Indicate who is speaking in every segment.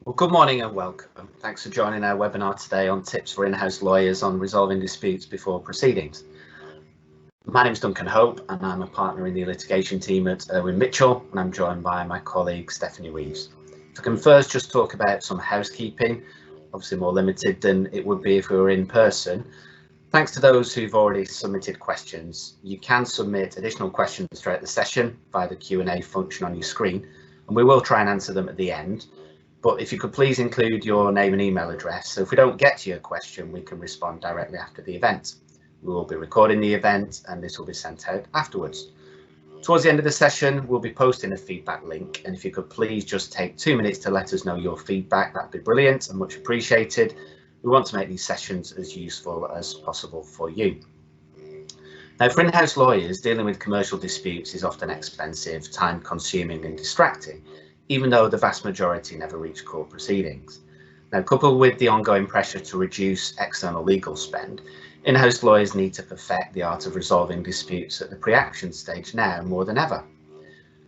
Speaker 1: Well, good morning and welcome. Thanks for joining our webinar today on tips for in-house lawyers on resolving disputes before proceedings. My name is Duncan Hope and I'm a partner in the litigation team at Irwin Mitchell, and I'm joined by my colleague Stephanie Reeves. If I can first just talk about some housekeeping, obviously more limited than it would be if we were in person. Thanks to those who've already submitted questions. You can submit additional questions throughout the session via the Q&A function on your screen, and we will try and answer them at the end. But if you could please include your name and email address, so if we don't get to your question, we can respond directly after the event. We will be recording the event and this will be sent out afterwards. Towards the end of the session, we'll be posting a feedback link, and if you could please just take 2 minutes to let us know your feedback, that'd be brilliant and much appreciated. We want to make these sessions as useful as possible for you. Now, for in-house lawyers, dealing with commercial disputes is often expensive, time-consuming and distracting, even though the vast majority never reach court proceedings. Now, coupled with the ongoing pressure to reduce external legal spend, in-house lawyers need to perfect the art of resolving disputes at the pre-action stage now more than ever.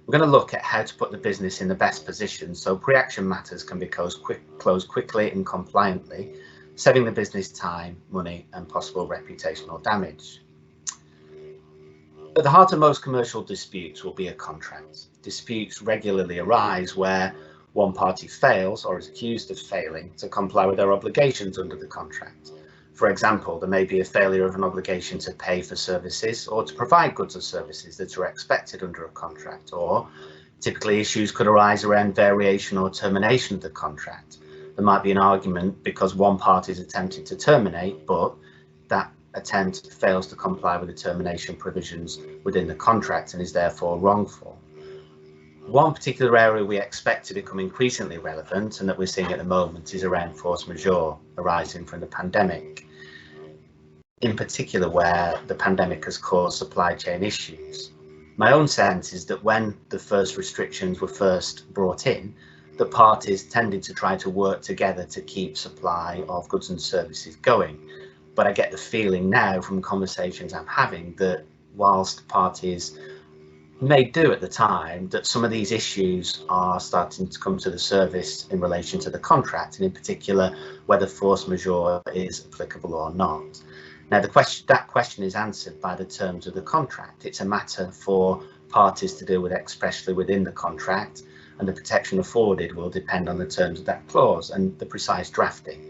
Speaker 1: We're going to look at how to put the business in the best position so pre-action matters can be closed quickly and compliantly, saving the business time, money and possible reputational damage. At the heart of most commercial disputes will be a contract. Disputes regularly arise where one party fails or is accused of failing to comply with their obligations under the contract. For example, there may be a failure of an obligation to pay for services or to provide goods or services that are expected under a contract, or typically issues could arise around variation or termination of the contract. There might be an argument because one party is attempting to terminate, but that attempt fails to comply with the termination provisions within the contract and is therefore wrongful. One particular area we expect to become increasingly relevant and that we're seeing at the moment is around force majeure arising from the pandemic, in particular where the pandemic has caused supply chain issues. My own sense is that when the first restrictions were first brought in, the parties tended to try to work together to keep supply of goods and services going. But I get the feeling now from conversations I'm having that whilst parties may do at the time, that some of these issues are starting to come to the surface in relation to the contract, and in particular whether force majeure is applicable or not. Now that question is answered by the terms of the contract. It's a matter for parties to deal with expressly within the contract, and the protection afforded will depend on the terms of that clause and the precise drafting.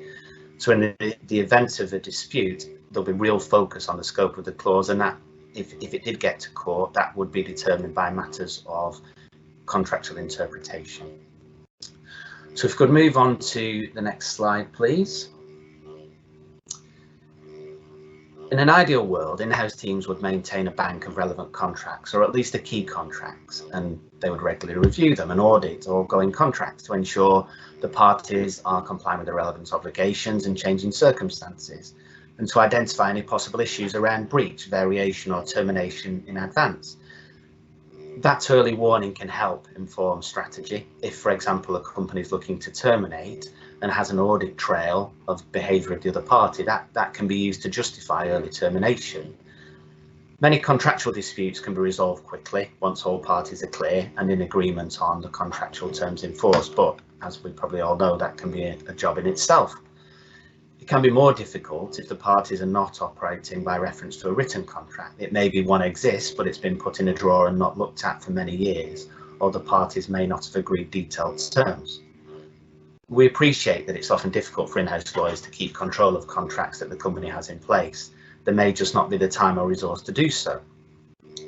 Speaker 1: So in the event of a dispute, there'll be real focus on the scope of the clause, and that if it did get to court, that would be determined by matters of contractual interpretation. So if we could move on to the next slide, please. In an ideal world, in-house teams would maintain a bank of relevant contracts, or at least the key contracts, and they would regularly review them and audit ongoing contracts to ensure the parties are complying with the relevant obligations and changing circumstances, and to identify any possible issues around breach, variation or termination in advance. That early warning can help inform strategy. If, for example, a company is looking to terminate and has an audit trail of behaviour of the other party, that can be used to justify early termination. Many contractual disputes can be resolved quickly once all parties are clear and in agreement on the contractual terms in force, but as we probably all know, that can be a job in itself. It can be more difficult if the parties are not operating by reference to a written contract. It may be one exists, but it's been put in a drawer and not looked at for many years, or the parties may not have agreed detailed terms. We appreciate that it's often difficult for in-house lawyers to keep control of contracts that the company has in place. There may just not be the time or resource to do so.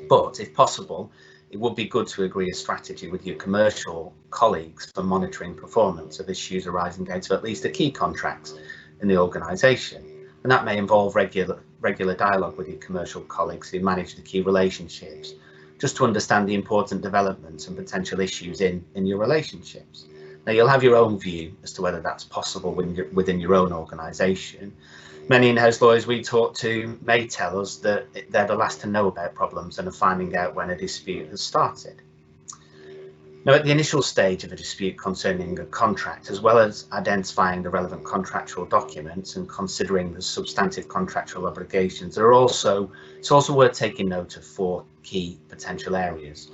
Speaker 1: But if possible, it would be good to agree a strategy with your commercial colleagues for monitoring performance of issues arising out of at least the key contracts in the organisation. And that may involve regular dialogue with your commercial colleagues who manage the key relationships, just to understand the important developments and potential issues in your relationships. Now, you'll have your own view as to whether that's possible within your own organisation. Many in-house lawyers we talk to may tell us that they're the last to know about problems and are finding out when a dispute has started. Now, at the initial stage of a dispute concerning a contract, as well as identifying the relevant contractual documents and considering the substantive contractual obligations, it's also worth taking note of 4 key potential areas.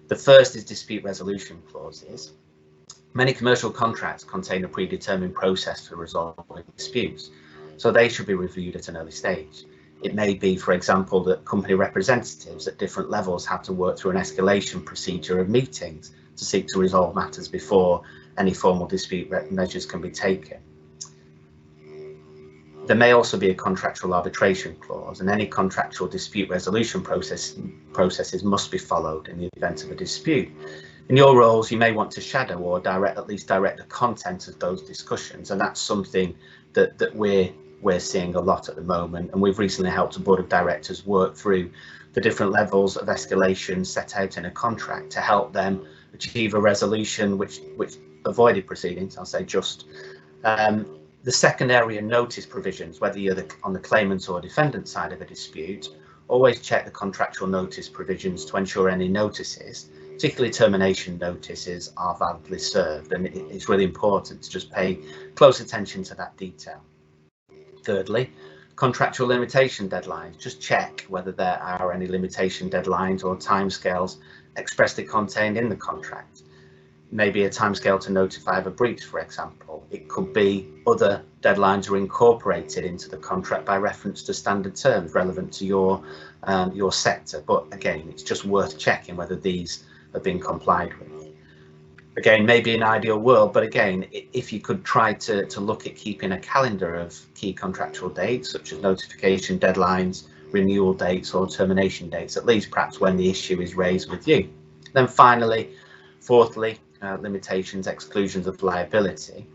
Speaker 1: The first is dispute resolution clauses. Many commercial contracts contain a predetermined process for resolving disputes, so they should be reviewed at an early stage. It may be, for example, that company representatives at different levels have to work through an escalation procedure of meetings to seek to resolve matters before any formal dispute measures can be taken. There may also be a contractual arbitration clause, and any contractual dispute resolution processes must be followed in the event of a dispute. In your roles, you may want to shadow or at least direct the content of those discussions, and that's something that we're seeing a lot at the moment. And we've recently helped a board of directors work through the different levels of escalation set out in a contract to help them achieve a resolution which avoided proceedings, I'll say just. The second area, notice provisions, whether you're on the claimant or defendant side of a dispute, always check the contractual notice provisions to ensure any notices, particularly termination notices, are validly served, and it's really important to just pay close attention to that detail. Thirdly, contractual limitation deadlines. Just check whether there are any limitation deadlines or timescales expressly contained in the contract. Maybe a timescale to notify of a breach, for example. It could be other deadlines are incorporated into the contract by reference to standard terms relevant to your sector. But again, it's just worth checking whether these have been complied with. Again, maybe an ideal world, but again, if you could try to look at keeping a calendar of key contractual dates, such as notification deadlines, renewal dates or termination dates, at least perhaps when the issue is raised with you. Then finally, fourthly, limitations, exclusions of liability.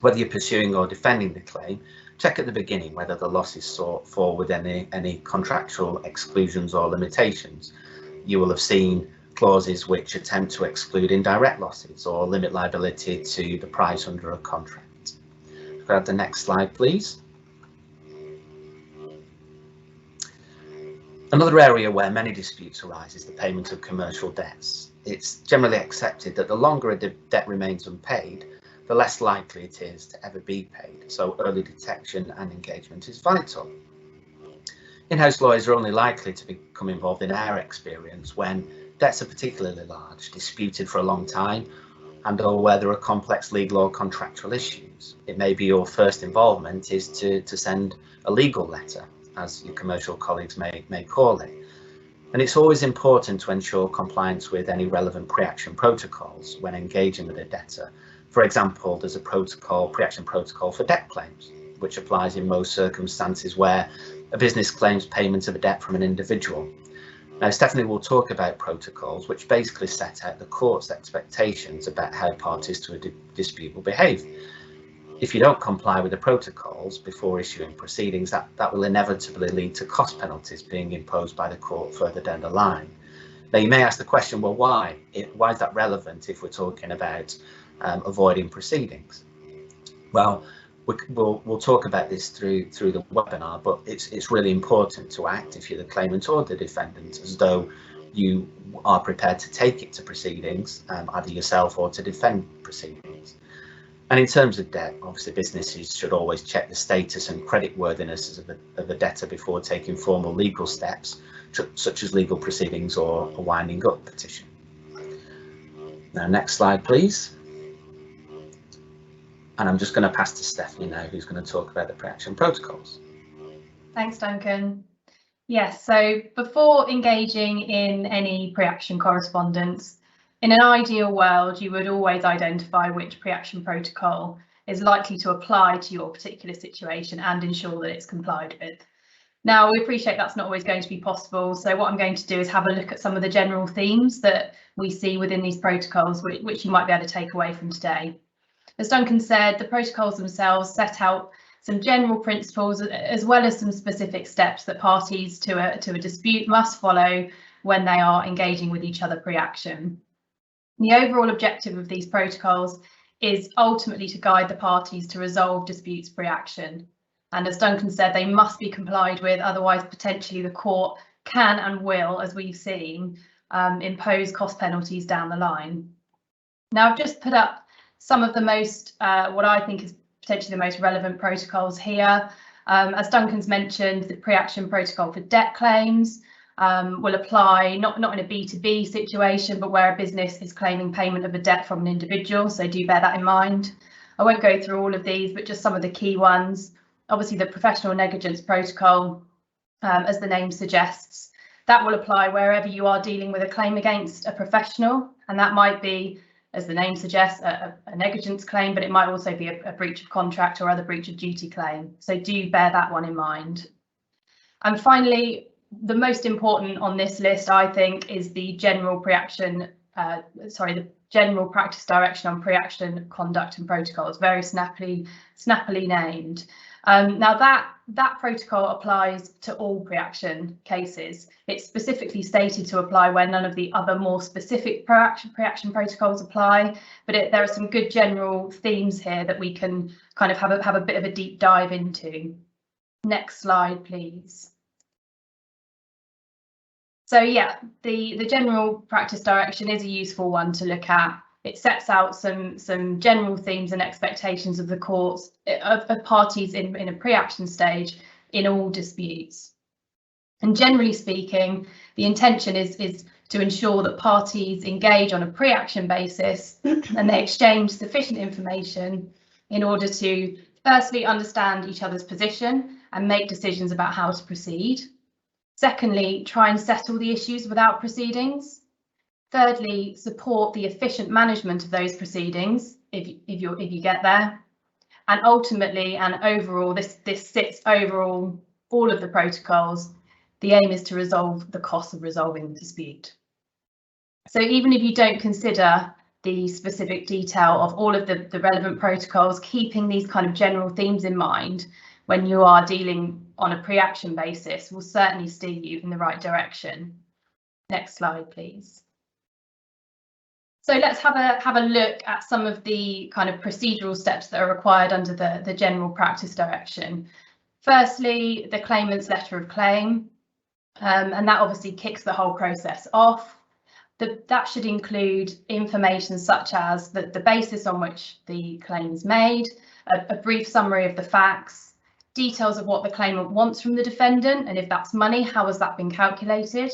Speaker 1: Whether you're pursuing or defending the claim, check at the beginning whether the losses sought fall within any contractual exclusions or limitations. You will have seen clauses which attempt to exclude indirect losses or limit liability to the price under a contract. Grab the next slide, please. Another area where many disputes arise is the payment of commercial debts. It's generally accepted that the longer a debt remains unpaid, the less likely it is to ever be paid, so early detection and engagement is vital. In-house lawyers are only likely to become involved in our experience when debts are particularly large, disputed for a long time, and or where there are complex legal or contractual issues. It may be your first involvement is to send a legal letter, as your commercial colleagues may call it. And it's always important to ensure compliance with any relevant pre-action protocols when engaging with a debtor. For example, there's a pre-action protocol for debt claims, which applies in most circumstances where a business claims payment of a debt from an individual. Now, Stephanie will talk about protocols, which basically set out the court's expectations about how parties to a dispute will behave. If you don't comply with the protocols before issuing proceedings, that will inevitably lead to cost penalties being imposed by the court further down the line. Now, you may ask the question, well, why? Why is that relevant if we're talking about avoiding proceedings? Well, we'll talk about this through the webinar, but it's really important to act if you're the claimant or the defendant as though you are prepared to take it to proceedings, either yourself or to defend proceedings. And in terms of debt, obviously businesses should always check the status and creditworthiness of a debtor before taking formal legal steps, such as legal proceedings or a winding up petition. Now, next slide, please. And I'm just going to pass to Stephanie now, who's going to talk about the pre-action protocols.
Speaker 2: Thanks, Duncan. Yes, so before engaging in any pre-action correspondence, in an ideal world, you would always identify which pre-action protocol is likely to apply to your particular situation and ensure that it's complied with. Now, we appreciate that's not always going to be possible, so what I'm going to do is have a look at some of the general themes that we see within these protocols, which you might be able to take away from today. As Duncan said, the protocols themselves set out some general principles as well as some specific steps that parties to a dispute must follow when they are engaging with each other pre-action. The overall objective of these protocols is ultimately to guide the parties to resolve disputes pre-action. And as Duncan said, they must be complied with, otherwise potentially the court can and will, as we've seen, impose cost penalties down the line. Now, I've just put up some of the most, what I think is potentially the most relevant protocols here. As Duncan's mentioned, the pre-action protocol for debt claims, will apply not in a B2B situation, but where a business is claiming payment of a debt from an individual. So do bear that in mind. I won't go through all of these, but just some of the key ones. Obviously, the professional negligence protocol, as the name suggests, that will apply wherever you are dealing with a claim against a professional. And that might be, as the name suggests, a negligence claim, but it might also be a breach of contract or other breach of duty claim. So do bear that one in mind. And finally, the most important on this list, I think, is the general the general practice direction on pre-action conduct and protocols, very snappily named. Now that protocol applies to all pre-action cases. It's specifically stated to apply where none of the other more specific pre-action protocols apply, but there are some good general themes here that we can kind of have a bit of a deep dive into. Next slide, please. So yeah, the general practice direction is a useful one to look at. It sets out some general themes and expectations of the courts, of parties in a pre-action stage in all disputes. And generally speaking, the intention is to ensure that parties engage on a pre-action basis and they exchange sufficient information in order to firstly understand each other's position and make decisions about how to proceed. Secondly, try and settle the issues without proceedings. Thirdly, support the efficient management of those proceedings if you get there. And ultimately and overall, this sits over all of the protocols. The aim is to resolve the cost of resolving the dispute. So even if you don't consider the specific detail of all of the relevant protocols, keeping these kind of general themes in mind when you are dealing on a pre-action basis will certainly steer you in the right direction. Next slide, please. So let's have a look at some of the kind of procedural steps that are required under the general practice direction. Firstly, the claimant's letter of claim, and that obviously kicks the whole process off. That should include information such as the basis on which the claim is made, a brief summary of the facts, details of what the claimant wants from the defendant, and if that's money, how has that been calculated?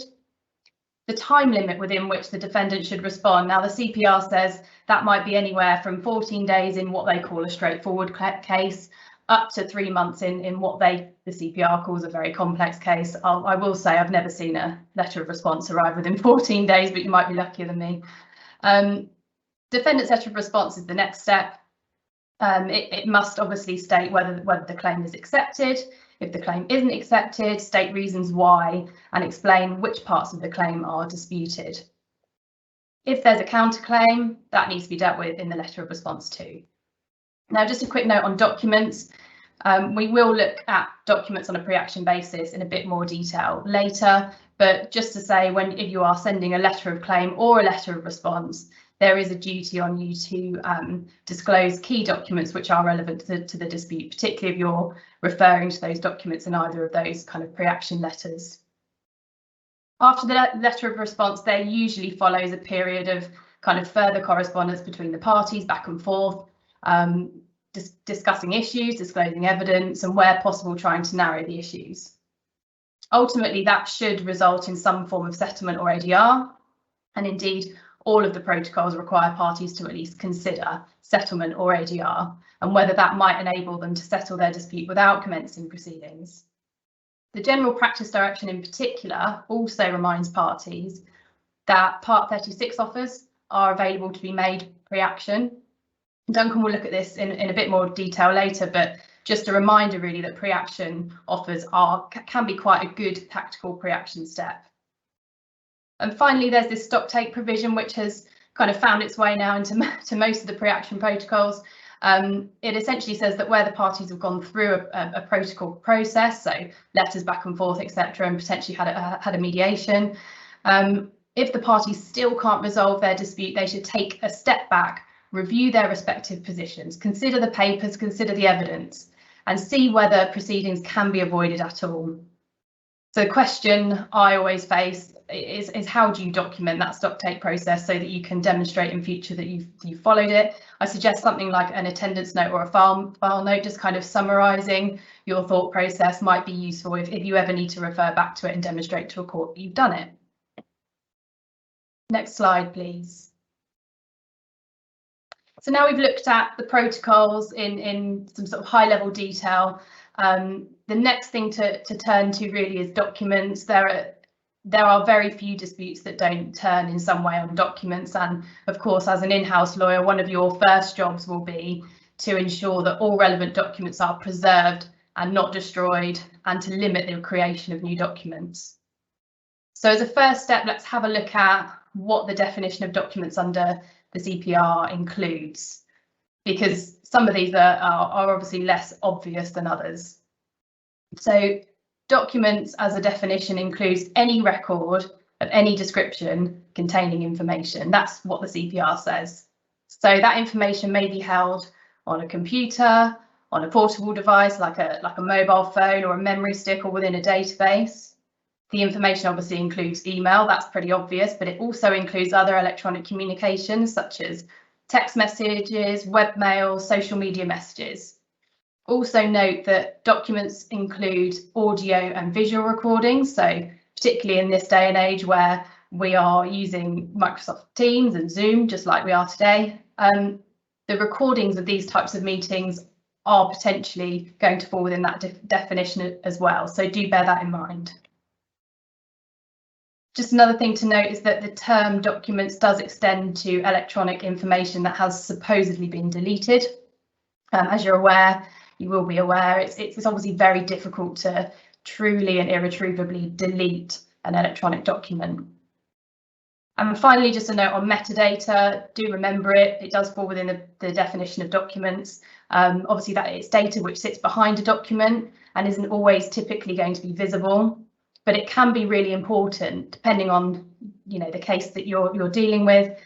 Speaker 2: The time limit within which the defendant should respond. Now, the CPR says that might be anywhere from 14 days in what they call a straightforward case, up to 3 months in what the CPR calls a very complex case. I will say I've never seen a letter of response arrive within 14 days, but you might be luckier than me. Defendant's letter of response is the next step. It must obviously state whether the claim is accepted. If the claim isn't accepted, state reasons why and explain which parts of the claim are disputed. If there's a counterclaim, that needs to be dealt with in the letter of response too. Now, just a quick note on documents. We will look at documents on a pre-action basis in a bit more detail later, but just to say, if you are sending a letter of claim or a letter of response, there is a duty on you to disclose key documents which are relevant to the dispute, particularly if you're referring to those documents in either of those kind of pre-action letters. After the letter of response, there usually follows a period of kind of further correspondence between the parties, back and forth, discussing issues, disclosing evidence, and where possible, trying to narrow the issues. Ultimately, that should result in some form of settlement or ADR, and indeed, all of the protocols require parties to at least consider settlement or ADR and whether that might enable them to settle their dispute without commencing proceedings. The general practice direction in particular also reminds parties that Part 36 offers are available to be made pre-action. Duncan will look at this in a bit more detail later, but just a reminder really that pre-action offers can be quite a good tactical pre-action step. And finally, there's this stock take provision, which has kind of found its way now into most of the pre-action protocols. It essentially says that where the parties have gone through a protocol process, so letters back and forth, etc., and potentially had a mediation, if the parties still can't resolve their dispute, they should take a step back, review their respective positions, consider the papers, consider the evidence, and see whether proceedings can be avoided at all. So the question I always face is how do you document that stock take process so that you can demonstrate in future that you've followed it. I suggest something like an attendance note or a file note, just kind of summarising your thought process might be useful if you ever need to refer back to it and demonstrate to a court that you've done it. Next slide, please. So now we've looked at the protocols in some sort of high level detail. The next thing to turn to really is documents. There are very few disputes that don't turn in some way on documents, and of course as an in-house lawyer, one of your first jobs will be to ensure that all relevant documents are preserved and not destroyed, and to limit the creation of new documents. So as a first step, let's have a look at what the definition of documents under the CPR includes, because some of these are obviously less obvious than others. So documents as a definition includes any record of any description containing information. That's what the CPR says. So that information may be held on a computer, on a portable device like a mobile phone or a memory stick, or within a database. The information obviously includes email, that's pretty obvious, but it also includes other electronic communications such as text messages, webmail, social media messages. Also note that documents include audio and visual recordings, so particularly in this day and age where we are using Microsoft Teams and Zoom just like we are today, the recordings of these types of meetings are potentially going to fall within that definition as well, so do bear that in mind. Just another thing to note is that the term documents does extend to electronic information that has supposedly been deleted. As you're aware, you will be aware, it's obviously very difficult to truly and irretrievably delete an electronic document. And finally, just a note on metadata, do remember it does fall within the definition of documents. Obviously that it's data which sits behind a document and isn't always typically going to be visible, but it can be really important depending on the case that you're dealing with,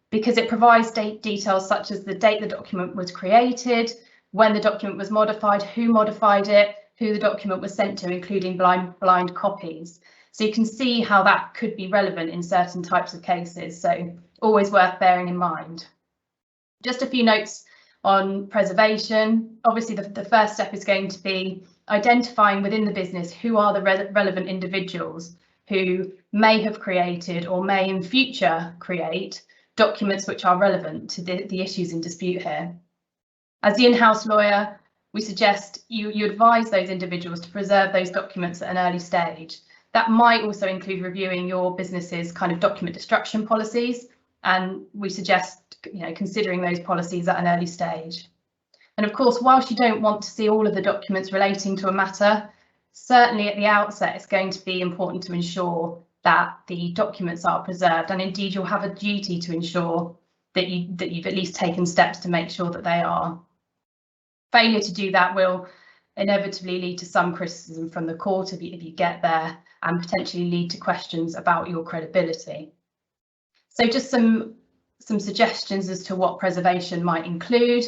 Speaker 2: because it provides details such as the date the document was created, when the document was modified, who modified it, who the document was sent to, including blind copies. So you can see how that could be relevant in certain types of cases, so always worth bearing in mind. Just a few notes on preservation. Obviously the first step is going to be identifying within the business who are the relevant individuals who may have created or may in future create documents which are relevant to the issues in dispute here. As the in-house lawyer, we suggest you advise those individuals to preserve those documents at an early stage. That might also include reviewing your business's kind of document destruction policies, and we suggest considering those policies at an early stage. And of course, whilst you don't want to see all of the documents relating to a matter, certainly at the outset it's going to be important to ensure that the documents are preserved, and indeed you'll have a duty to ensure that you've at least taken steps to make sure that they are. Failure to do that will inevitably lead to some criticism from the court if you get there, and potentially lead to questions about your credibility. So just some suggestions as to what preservation might include: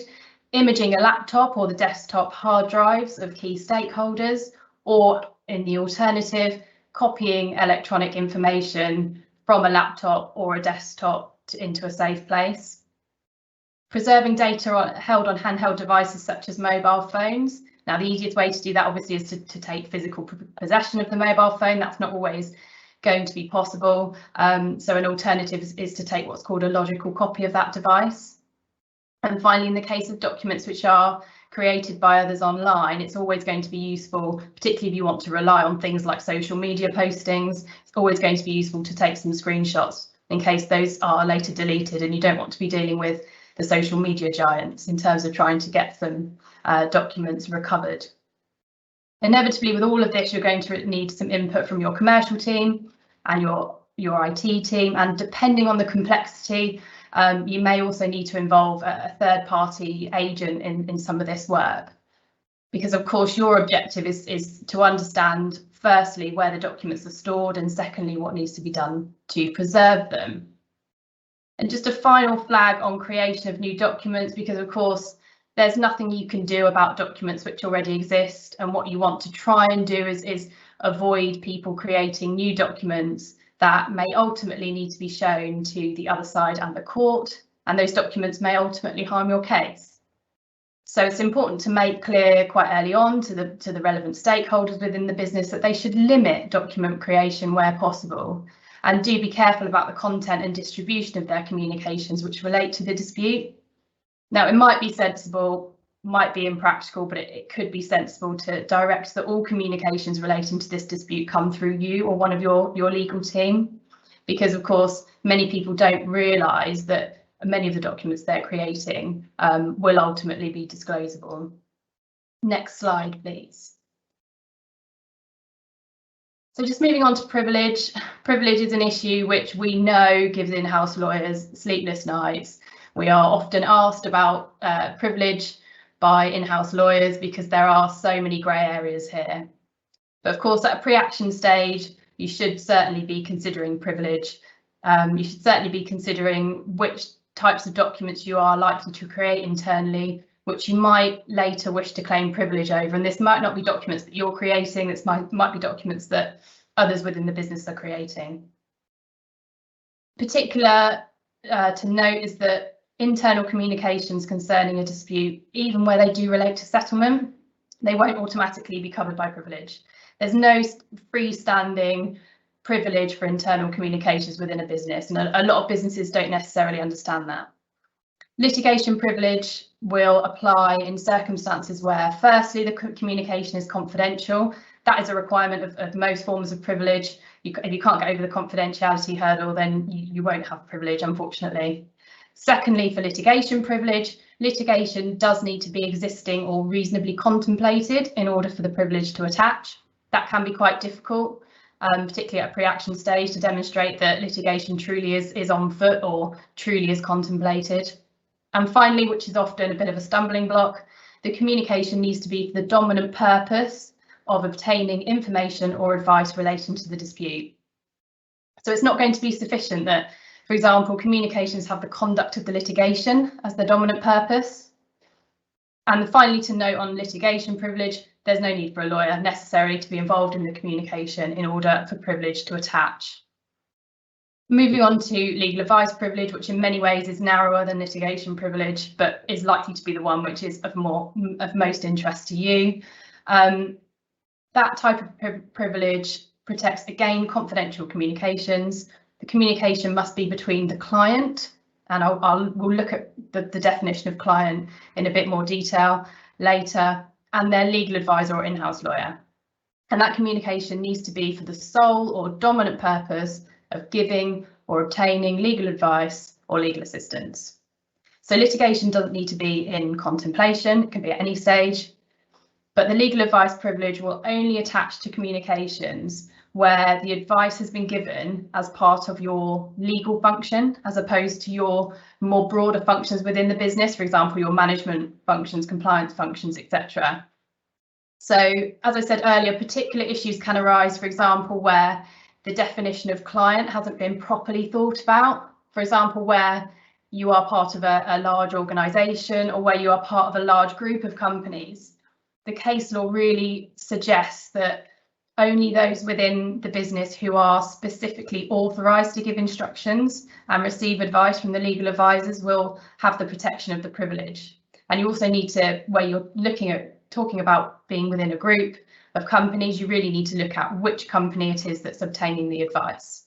Speaker 2: imaging a laptop or the desktop hard drives of key stakeholders, or in the alternative, copying electronic information from a laptop or a desktop into a safe place. Preserving data held on handheld devices such as mobile phones. Now, the easiest way to do that obviously is to take physical possession of the mobile phone. That's not always going to be possible. So an alternative is to take what's called a logical copy of that device. And finally, in the case of documents which are created by others online, it's always going to be useful, particularly if you want to rely on things like social media postings, it's always going to be useful to take some screenshots in case those are later deleted and you don't want to be dealing with the social media giants in terms of trying to get some documents recovered. Inevitably, with all of this, you're going to need some input from your commercial team and your IT team, and depending on the complexity, you may also need to involve a third-party agent in some of this work, because of course your objective is to understand firstly where the documents are stored, and secondly what needs to be done to preserve them. And just a final flag on creation of new documents, because of course there's nothing you can do about documents which already exist, and what you want to try and do is avoid people creating new documents that may ultimately need to be shown to the other side and the court, and those documents may ultimately harm your case. So it's important to make clear quite early on to the relevant stakeholders within the business that they should limit document creation where possible, and do be careful about the content and distribution of their communications which relate to the dispute. Now, it might be sensible, might be impractical, but it could be sensible to direct that all communications relating to this dispute come through you or one of your legal team, because of course many people don't realise that many of the documents they're creating will ultimately be disclosable. Next slide, please. So just moving on to privilege. Privilege is an issue which we know gives in-house lawyers sleepless nights. We are often asked about privilege by in-house lawyers because there are so many grey areas here. But of course, at a pre-action stage, you should certainly be considering privilege. You should certainly be considering which types of documents you are likely to create internally, which you might later wish to claim privilege over. And this might not be documents that you're creating, this might be documents that others within the business are creating. Particular to note is that internal communications concerning a dispute, even where they do relate to settlement, they won't automatically be covered by privilege. There's no freestanding privilege for internal communications within a business, and a lot of businesses don't necessarily understand that. Litigation privilege will apply in circumstances where, firstly, the communication is confidential. That is a requirement of most forms of privilege. If you can't get over the confidentiality hurdle, then you won't have privilege, unfortunately. Secondly, for litigation privilege, litigation does need to be existing or reasonably contemplated in order for the privilege to attach. That can be quite difficult, particularly at a pre-action stage, to demonstrate that litigation truly is on foot or truly is contemplated. And finally, which is often a bit of a stumbling block, the communication needs to be for the dominant purpose of obtaining information or advice relating to the dispute. So it's not going to be sufficient that, for example, communications have the conduct of the litigation as the dominant purpose. And finally, to note on litigation privilege, there's no need for a lawyer necessarily to be involved in the communication in order for privilege to attach. Moving on to legal advice privilege, which in many ways is narrower than litigation privilege, but is likely to be the one which is of most interest to you. That type of privilege protects, again, confidential communications. The communication must be between the client, and we'll look at the definition of client in a bit more detail later, and their legal advisor or in-house lawyer. And that communication needs to be for the sole or dominant purpose of giving or obtaining legal advice or legal assistance. So litigation doesn't need to be in contemplation, it can be at any stage, but the legal advice privilege will only attach to communications where the advice has been given as part of your legal function, as opposed to your more broader functions within the business, for example, your management functions, compliance functions, etc. So, as I said earlier, particular issues can arise, for example, where the definition of client hasn't been properly thought about. For example, where you are part of a large organisation or where you are part of a large group of companies. The case law really suggests that only those within the business who are specifically authorised to give instructions and receive advice from the legal advisors will have the protection of the privilege. And you also need to, where you're talking about being within a group of companies, you really need to look at which company it is that's obtaining the advice.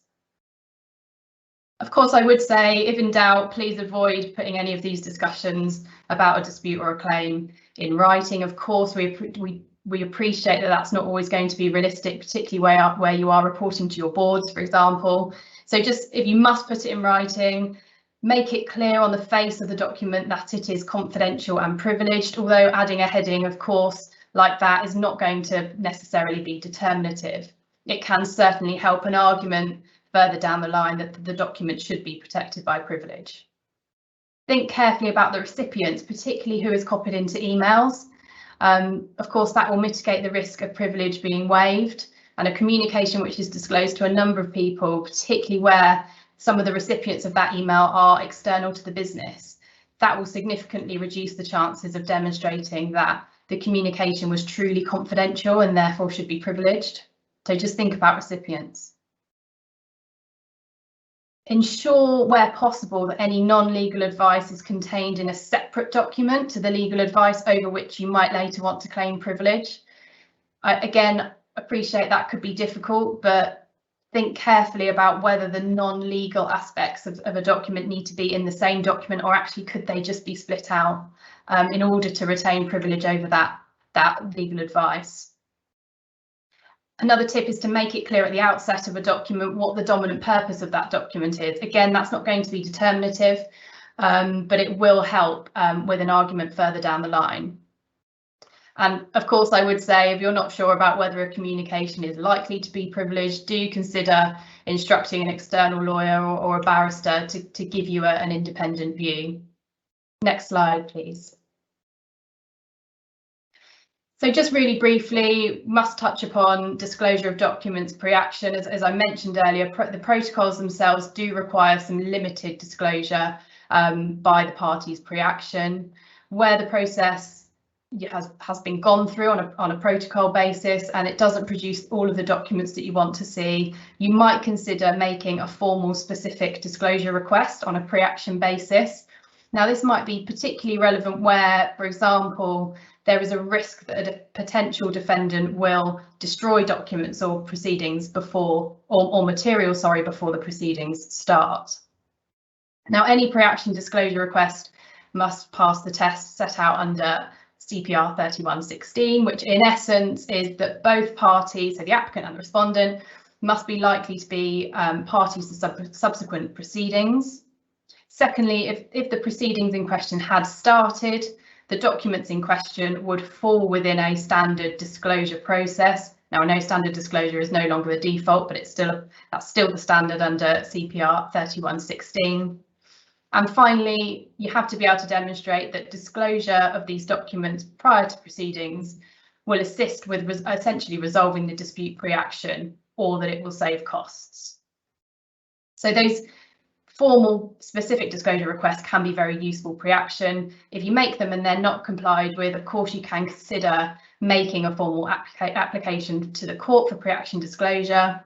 Speaker 2: Of course, I would say, if in doubt, please avoid putting any of these discussions about a dispute or a claim in writing. Of course, we appreciate that that's not always going to be realistic, particularly where you are reporting to your boards, for example. So just, if you must put it in writing, make it clear on the face of the document that it is confidential and privileged, although adding a heading, of course, like that is not going to necessarily be determinative. It can certainly help an argument further down the line that the document should be protected by privilege. Think carefully about the recipients, particularly who is copied into emails. Of course, that will mitigate the risk of privilege being waived, and a communication which is disclosed to a number of people, particularly where some of the recipients of that email are external to the business, that will significantly reduce the chances of demonstrating that the communication was truly confidential and therefore should be privileged. So just think about recipients. Ensure where possible that any non-legal advice is contained in a separate document to the legal advice over which you might later want to claim privilege. I, again, appreciate that could be difficult, but think carefully about whether the non-legal aspects of a document need to be in the same document, or actually could they just be split out in order to retain privilege over that legal advice. Another tip is to make it clear at the outset of a document what the dominant purpose of that document is. Again, that's not going to be determinative, but it will help with an argument further down the line. And of course, I would say if you're not sure about whether a communication is likely to be privileged, do consider instructing an external lawyer or a barrister to give you an independent view. Next slide, please. So just really briefly, must touch upon disclosure of documents pre-action. As I mentioned earlier, the protocols themselves do require some limited disclosure by the parties pre-action. Where the process has been gone through on a protocol basis and it doesn't produce all of the documents that you want to see, you might consider making a formal specific disclosure request on a pre-action basis. Now, this might be particularly relevant where, for example, there is a risk that a potential defendant will destroy documents or proceedings before, or material, sorry, before the proceedings start. Now, any pre-action disclosure request must pass the test set out under CPR 3116, which in essence is that both parties, so the applicant and the respondent, must be likely to be parties to subsequent proceedings. Secondly, if the proceedings in question had started, the documents in question would fall within a standard disclosure process. Now, I know standard disclosure is no longer the default, but that's still the standard under CPR 3116. And finally, you have to be able to demonstrate that disclosure of these documents prior to proceedings will assist with essentially resolving the dispute pre-action, or that it will save costs. So those formal specific disclosure requests can be very useful pre-action. If you make them and they're not complied with, of course, you can consider making a formal application to the court for pre-action disclosure.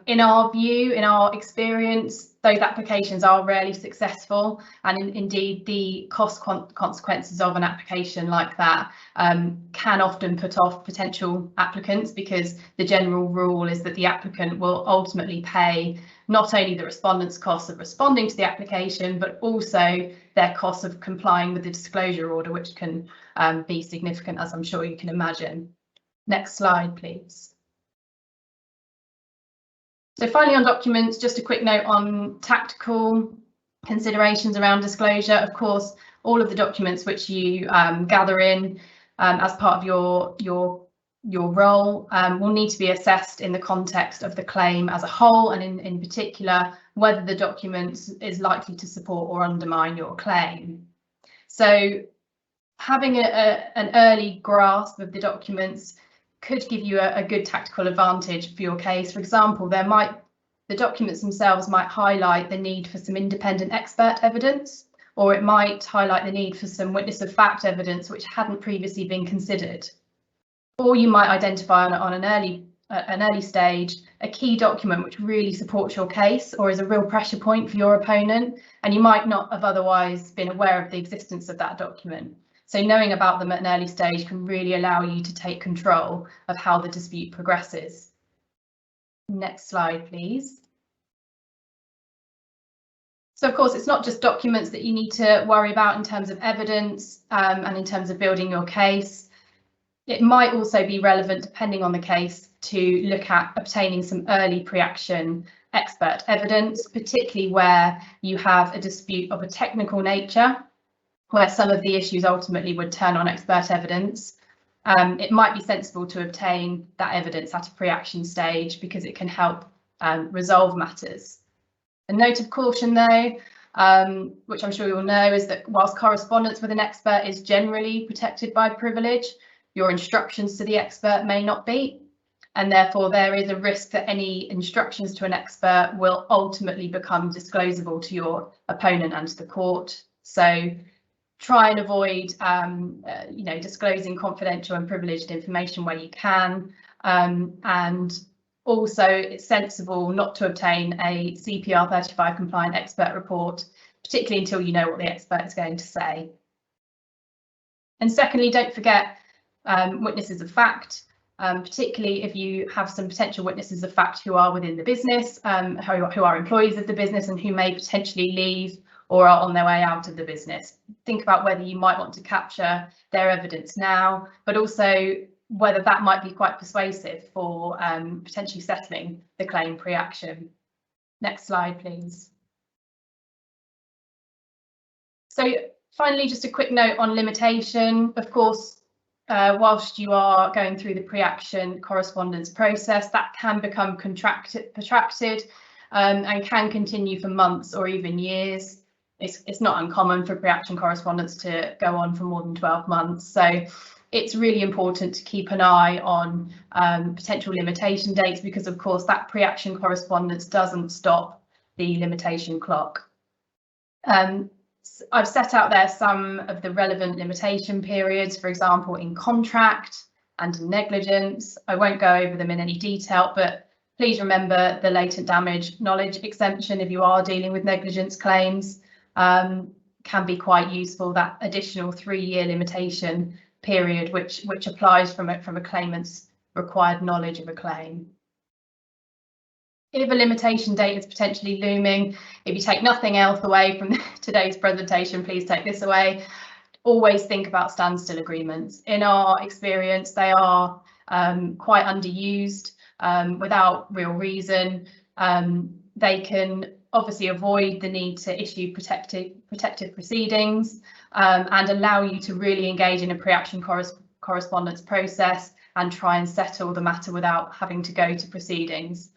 Speaker 2: In our view, in our experience, those applications are rarely successful, and indeed the cost consequences of an application like that can often put off potential applicants, because the general rule is that the applicant will ultimately pay not only the respondent's costs of responding to the application, but also their costs of complying with the disclosure order, which can be significant, as I'm sure you can imagine. Next slide, please. So finally, on documents, just a quick note on tactical considerations around disclosure. Of course, all of the documents which you gather in as part of your role will need to be assessed in the context of the claim as a whole, and in particular, whether the document is likely to support or undermine your claim. So having an early grasp of the documents could give you a good tactical advantage for your case. For example, the documents themselves might highlight the need for some independent expert evidence, or it might highlight the need for some witness of fact evidence which hadn't previously been considered. Or you might identify on an early stage a key document which really supports your case or is a real pressure point for your opponent, and you might not have otherwise been aware of the existence of that document. So knowing about them at an early stage can really allow you to take control of how the dispute progresses. Next slide, please. So of course, it's not just documents that you need to worry about in terms of evidence and in terms of building your case. It might also be relevant, depending on the case, to look at obtaining some early pre-action expert evidence, particularly where you have a dispute of a technical nature, where some of the issues ultimately would turn on expert evidence. It might be sensible to obtain that evidence at a pre-action stage because it can help resolve matters. A note of caution though, which I'm sure you will know, is that whilst correspondence with an expert is generally protected by privilege, your instructions to the expert may not be, and therefore there is a risk that any instructions to an expert will ultimately become disclosable to your opponent and to the court. So try and avoid disclosing confidential and privileged information where you can, and Also, it's sensible not to obtain a CPR 35 compliant expert report, particularly until you know what the expert is going to say. And secondly, don't forget witnesses of fact, particularly if you have some potential witnesses of fact who are within the business, who are employees of the business and who may potentially leave or are on their way out of the business. Think about whether you might want to capture their evidence now, but also whether that might be quite persuasive for potentially settling the claim pre-action. Next slide, please. So finally, just a quick note on limitation. Of course, whilst you are going through the pre-action correspondence process, that can become protracted and can continue for months or even years. It's not uncommon for pre-action correspondence to go on for more than 12 months. So it's really important to keep an eye on potential limitation dates, because of course that pre-action correspondence doesn't stop the limitation clock. I've set out there some of the relevant limitation periods, for example, in contract and in negligence. I won't go over them in any detail, but please remember the latent damage knowledge exemption if you are dealing with negligence claims can be quite useful. That additional 3-year limitation period, which applies from a claimant's required knowledge of a claim. If a limitation date is potentially looming, if you take nothing else away from today's presentation, please take this away. Always think about standstill agreements. In our experience, they are quite underused without real reason. They can obviously avoid the need to issue protective proceedings and allow you to really engage in a pre-action correspondence process and try and settle the matter without having to go to proceedings.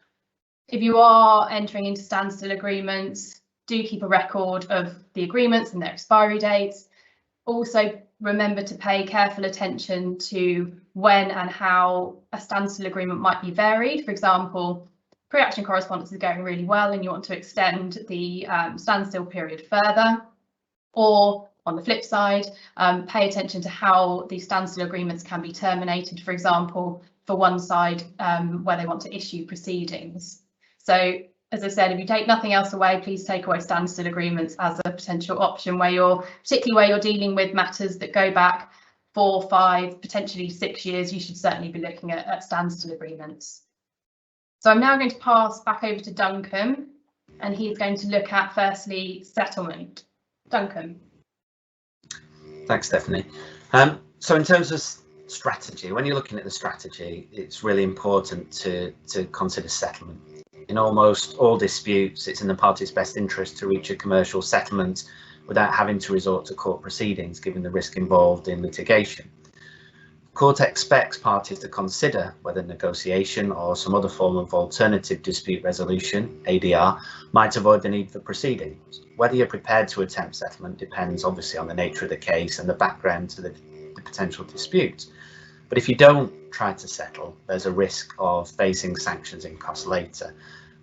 Speaker 2: If you are entering into standstill agreements, do keep a record of the agreements and their expiry dates. Also, remember to pay careful attention to when and how a standstill agreement might be varied. For example, pre-action correspondence is going really well and you want to extend the standstill period further. Or on the flip side, pay attention to how the standstill agreements can be terminated, for example, for one side where they want to issue proceedings. So, as I said, if you take nothing else away, please take away standstill agreements as a potential option particularly where you're dealing with matters that go back 4, 5, potentially 6 years. You should certainly be looking at standstill agreements. So I'm now going to pass back over to Duncan, and he's going to look at firstly settlement. Duncan.
Speaker 1: Thanks, Stephanie. So in terms of strategy, when you're looking at the strategy, it's really important to consider settlement. In almost all disputes, it's in the party's best interest to reach a commercial settlement without having to resort to court proceedings, given the risk involved in litigation. The court expects parties to consider whether negotiation or some other form of alternative dispute resolution, ADR, might avoid the need for proceedings. Whether you're prepared to attempt settlement depends obviously on the nature of the case and the background to the potential dispute. But if you don't try to settle, there's a risk of facing sanctions and costs later.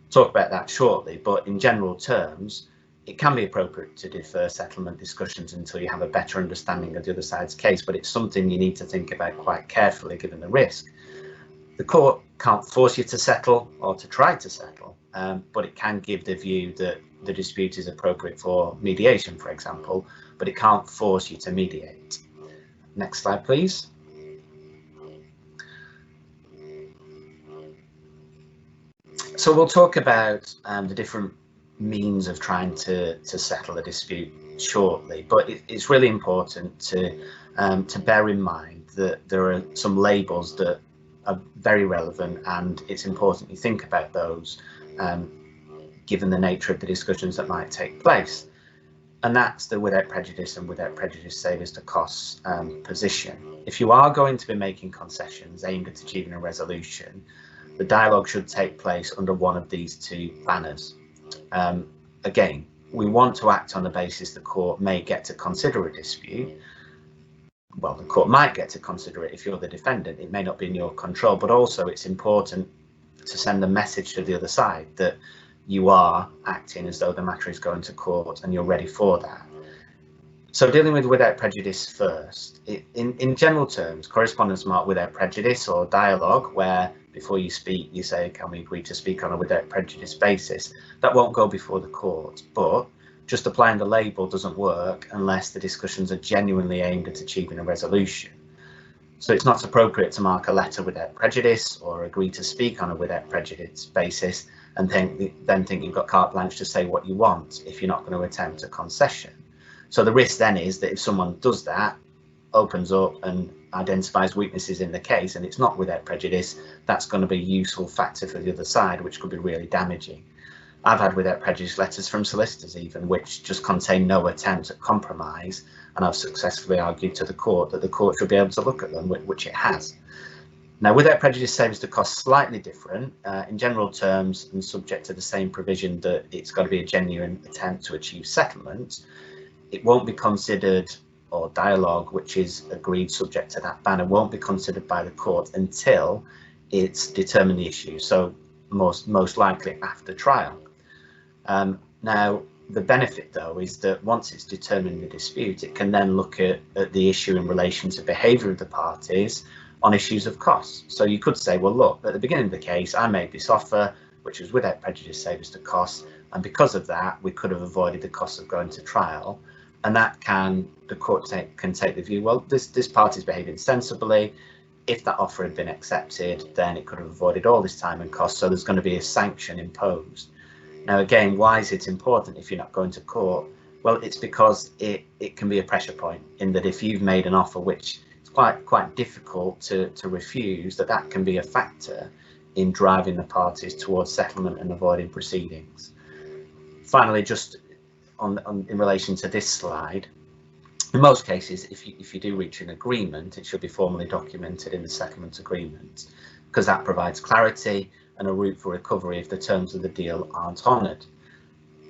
Speaker 1: Talk about that shortly, but in general terms, it can be appropriate to defer settlement discussions until you have a better understanding of the other side's case, but it's something you need to think about quite carefully given the risk. The court can't force you to settle or to try to settle, but it can give the view that the dispute is appropriate for mediation, for example, but it can't force you to mediate. Next slide, please. So we'll talk about the different means of trying to settle a dispute shortly, but it's really important to bear in mind that there are some labels that are very relevant, and it's important you think about those given the nature of the discussions that might take place. And that's the without prejudice and without prejudice savings to costs position. If you are going to be making concessions aimed at achieving a resolution, the dialogue should take place under one of these two banners. Again, we want to act on the basis the court may get to consider a dispute. Well, the court might get to consider it if you're the defendant. It may not be in your control, but also it's important to send a message to the other side that you are acting as though the matter is going to court and you're ready for that. So dealing with without prejudice first, in general terms, correspondence marked without prejudice or dialogue where before you speak, you say, can we agree to speak on a without prejudice basis? That won't go before the court, but just applying the label doesn't work unless the discussions are genuinely aimed at achieving a resolution. So it's not appropriate to mark a letter without prejudice or agree to speak on a without prejudice basis and then think you've got carte blanche to say what you want if you're not going to attempt a concession. So the risk then is that if someone does that, opens up and identifies weaknesses in the case, and it's not without prejudice, that's going to be a useful factor for the other side, which could be really damaging. I've had without prejudice letters from solicitors even, which just contain no attempt at compromise, and I've successfully argued to the court that the court should be able to look at them, which it has. Now, without prejudice saves the cost slightly different. In general terms, and subject to the same provision that it's got to be a genuine attempt to achieve settlement, it won't be considered, or dialogue which is agreed subject to that ban, won't be considered by the court until it's determined the issue, so most likely after trial. Now, the benefit though is that once it's determined the dispute, it can then look at the issue in relation to behaviour of the parties on issues of costs. So you could say, well, look, at the beginning of the case, I made this offer, which was without prejudice, save us the costs, and because of that, we could have avoided the cost of going to trial. And that the court can take the view, well, this party's behaving sensibly. If that offer had been accepted, then it could have avoided all this time and cost. So there's going to be a sanction imposed. Now, again, why is it important if you're not going to court? Well, it's because it can be a pressure point in that if you've made an offer which is quite difficult to refuse, that can be a factor in driving the parties towards settlement and avoiding proceedings. Finally, just in relation to this slide, in most cases, if you do reach an agreement, it should be formally documented in the settlement agreement, because that provides clarity and a route for recovery if the terms of the deal aren't honoured.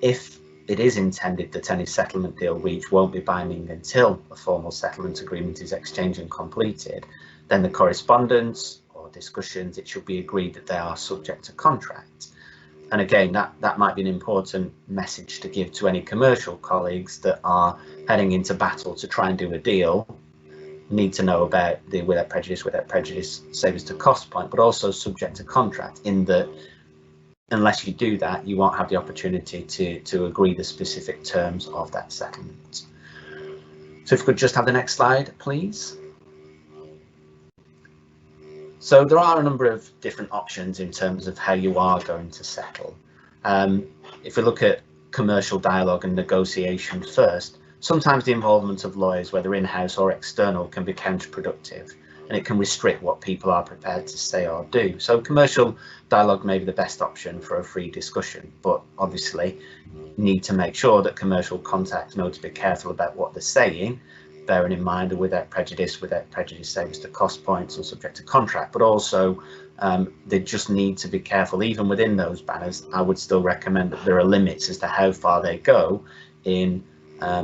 Speaker 1: If it is intended that any settlement deal reached won't be binding until a formal settlement agreement is exchanged and completed, then the correspondence or discussions, it should be agreed that they are subject to contract. And again, that might be an important message to give to any commercial colleagues that are heading into battle to try and do a deal. Need to know about the without prejudice savings to cost point, but also subject to contract, in that unless you do that, you won't have the opportunity to agree the specific terms of that settlement. So if we could just have the next slide, please. So there are a number of different options in terms of how you are going to settle. If we look at commercial dialogue and negotiation first, sometimes the involvement of lawyers, whether in-house or external, can be counterproductive, and it can restrict what people are prepared to say or do. So commercial dialogue may be the best option for a free discussion, but obviously need to make sure that commercial contacts know to be careful about what they're saying, bearing in mind that without prejudice saves the cost points and subject to contract, but also they just need to be careful. Even within those banners, I would still recommend that there are limits as to how far they go in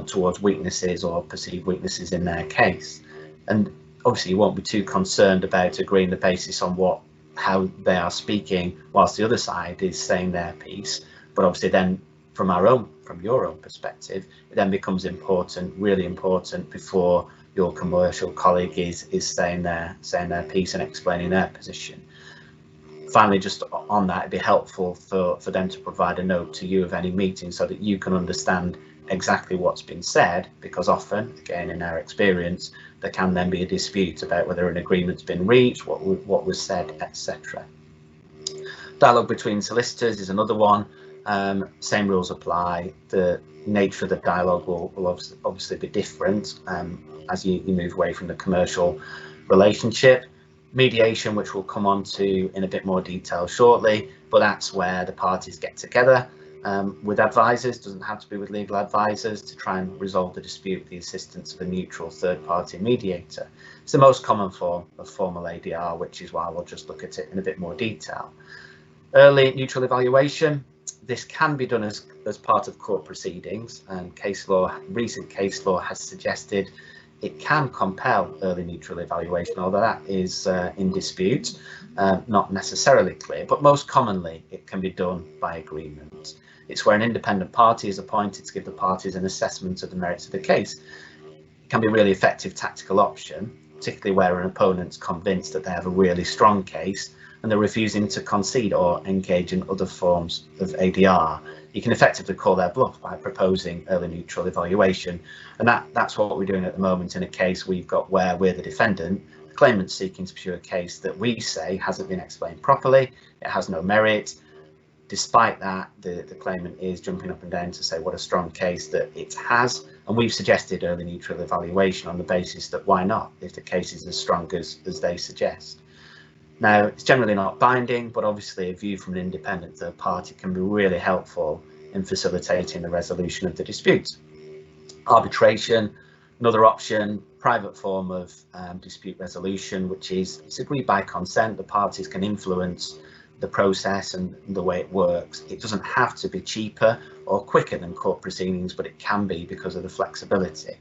Speaker 1: towards weaknesses or perceived weaknesses in their case. And obviously you won't be too concerned about agreeing the basis on how they are speaking whilst the other side is saying their piece, but obviously then from your own perspective, it then becomes really important before your commercial colleague is saying their piece and explaining their position. Finally, just on that, it'd be helpful for them to provide a note to you of any meeting so that you can understand exactly what's been said, because often, again in our experience, there can then be a dispute about whether an agreement's been reached, what was said, etc. Dialogue between solicitors is another one. Same rules apply. The nature of the dialogue will obviously be different as you move away from the commercial relationship. Mediation, which we'll come on to in a bit more detail shortly, but that's where the parties get together with advisors, doesn't have to be with legal advisors, to try and resolve the dispute with the assistance of a neutral third-party mediator. It's the most common form of formal ADR, which is why we'll just look at it in a bit more detail. Early neutral evaluation. This can be done as part of court proceedings, and recent case law has suggested it can compel early neutral evaluation, although that is in dispute, not necessarily clear, but most commonly it can be done by agreement. It's where an independent party is appointed to give the parties an assessment of the merits of the case. It can be a really effective tactical option, particularly where an opponent's convinced that they have a really strong case and they're refusing to concede or engage in other forms of ADR. You can effectively call their bluff by proposing early neutral evaluation, and that's what we're doing at the moment in a case we've got where we're the defendant, the claimant seeking to pursue a case that we say hasn't been explained properly, it has no merit. Despite that, the claimant is jumping up and down to say what a strong case that it has, and we've suggested early neutral evaluation on the basis that why not, if the case is as strong as they suggest. Now, it's generally not binding, but obviously a view from an independent third party can be really helpful in facilitating the resolution of the dispute. Arbitration, another option, private form of dispute resolution, which is it's agreed by consent. The parties can influence the process and the way it works. It doesn't have to be cheaper or quicker than court proceedings, but it can be because of the flexibility.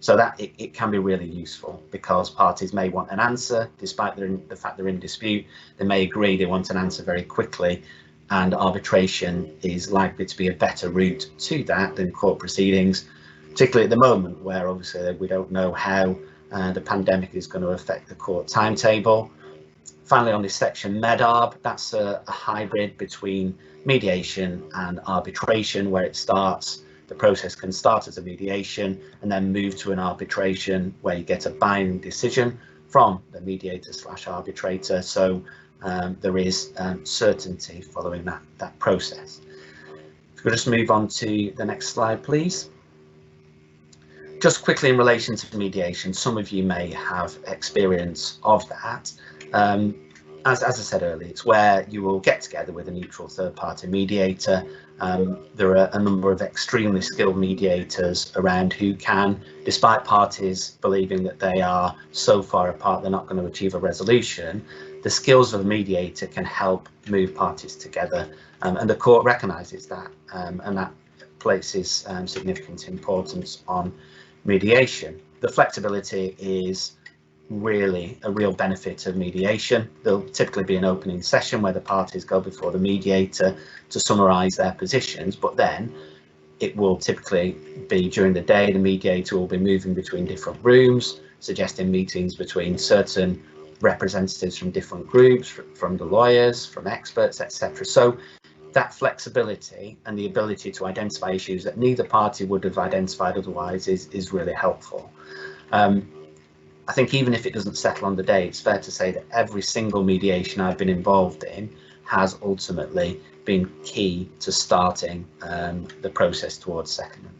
Speaker 1: So that it can be really useful because parties may want an answer despite the fact they're in dispute. They may agree they want an answer very quickly, and arbitration is likely to be a better route to that than court proceedings, particularly at the moment where obviously we don't know how the pandemic is going to affect the court timetable. Finally, on this section, MEDARB, that's a hybrid between mediation and arbitration, where it starts, the process can start as a mediation and then move to an arbitration where you get a binding decision from the mediator / arbitrator. So there is certainty following that process. If we could just move on to the next slide, please. Just quickly in relation to mediation, some of you may have experience of that. As I said earlier, it's where you will get together with a neutral third-party mediator. There are a number of extremely skilled mediators around who can, despite parties believing that they are so far apart they're not going to achieve a resolution, the skills of a mediator can help move parties together, and the court recognises that, and that places significant importance on mediation. The flexibility is really a real benefit of mediation. There'll typically be an opening session where the parties go before the mediator to summarise their positions, but then it will typically be during the day the mediator will be moving between different rooms, suggesting meetings between certain representatives from different groups, from the lawyers, from experts, etc. So that flexibility and the ability to identify issues that neither party would have identified otherwise is really helpful. I think even if it doesn't settle on the day, it's fair to say that every single mediation I've been involved in has ultimately been key to starting the process towards settlement.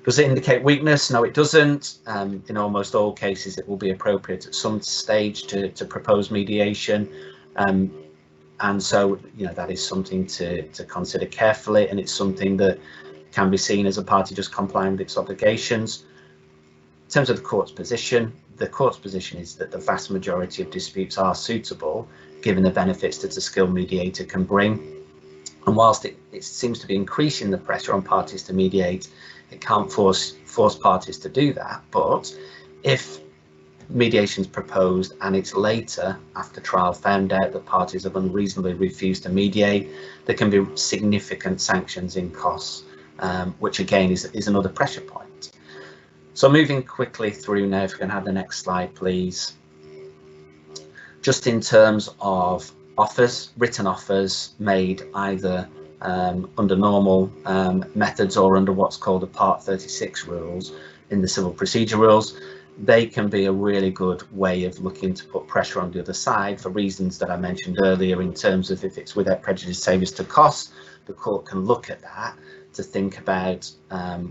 Speaker 1: Does it indicate weakness? No, it doesn't. In almost all cases, it will be appropriate at some stage to propose mediation. And so, you know, that is something to consider carefully, and it's something that can be seen as a party just complying with its obligations. In terms of the court's position is that the vast majority of disputes are suitable, given the benefits that a skilled mediator can bring. And whilst it seems to be increasing the pressure on parties to mediate, it can't force parties to do that. But if mediation is proposed and it's later, after trial, found out that parties have unreasonably refused to mediate, there can be significant sanctions in costs, which again is another pressure point. So moving quickly through now, if we can have the next slide, please. Just in terms of offers, written offers made either under normal methods or under what's called the Part 36 rules in the civil procedure rules, they can be a really good way of looking to put pressure on the other side for reasons that I mentioned earlier, in terms of if it's without prejudice savings to costs, the court can look at that to think about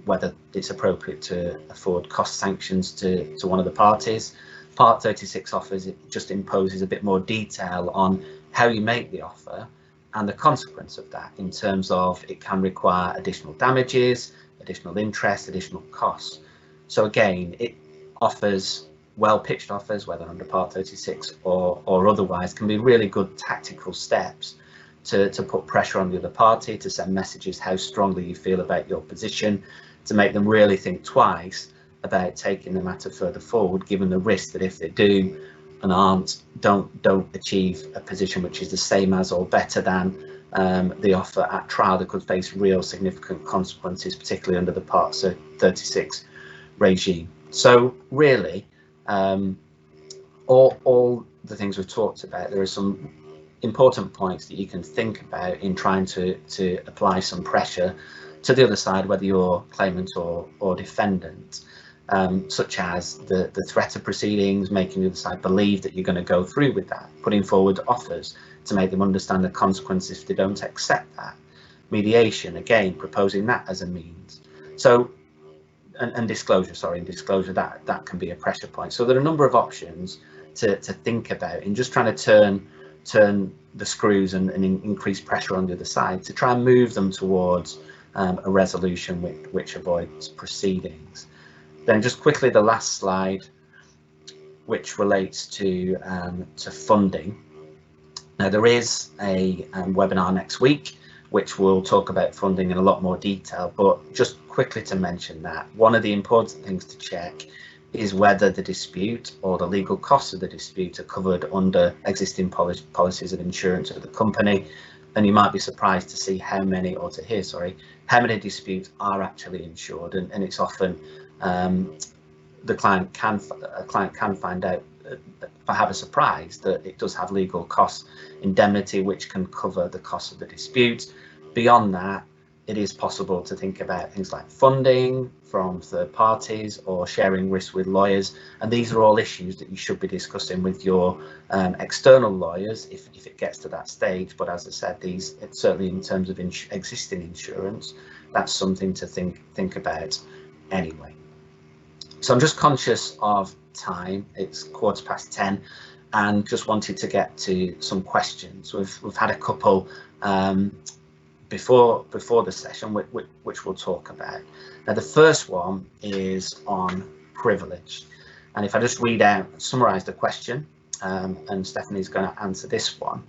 Speaker 1: whether it's appropriate to afford cost sanctions to one of the parties. Part 36 offers, it just imposes a bit more detail on how you make the offer and the consequence of that, in terms of it can require additional damages, additional interest, additional costs. So again, it offers, well-pitched offers, whether under Part 36 or otherwise, can be really good tactical steps to put pressure on the other party, to send messages how strongly you feel about your position, to make them really think twice about taking the matter further forward, given the risk that if they do and don't achieve a position which is the same as or better than the offer at trial, they could face real significant consequences, particularly under the Part 36 regime. So really, all the things we've talked about, there are some important points that you can think about in trying to apply some pressure to the other side, whether you're claimant or defendant, such as the threat of proceedings, making the other side believe that you're going to go through with that, putting forward offers to make them understand the consequences if they don't accept that. Mediation, again, proposing that as a means. So, and disclosure, that can be a pressure point. So there are a number of options to think about in just trying to turn the screws and increase pressure on the other side to try and move them towards a resolution which avoids proceedings. Then just quickly, the last slide, which relates to funding. Now, there is a webinar next week which will talk about funding in a lot more detail, but just quickly to mention that one of the important things to check is whether the dispute or the legal costs of the dispute are covered under existing policies of insurance of the company. And you might be surprised to see how many disputes are actually insured, and it's often a client can find out, have a surprise that it does have legal costs indemnity which can cover the cost of the dispute. Beyond that, it is possible to think about things like funding from third parties or sharing risk with lawyers, and these are all issues that you should be discussing with your external lawyers if it gets to that stage. But as I said, it's certainly in terms of existing insurance, that's something to think about anyway. So I'm just conscious of time, it's 10:15, and just wanted to get to some questions. We've had a couple before the session, which we'll talk about. Now, the first one is on privilege, and if I just summarize the question, and Stephanie's going to answer this one.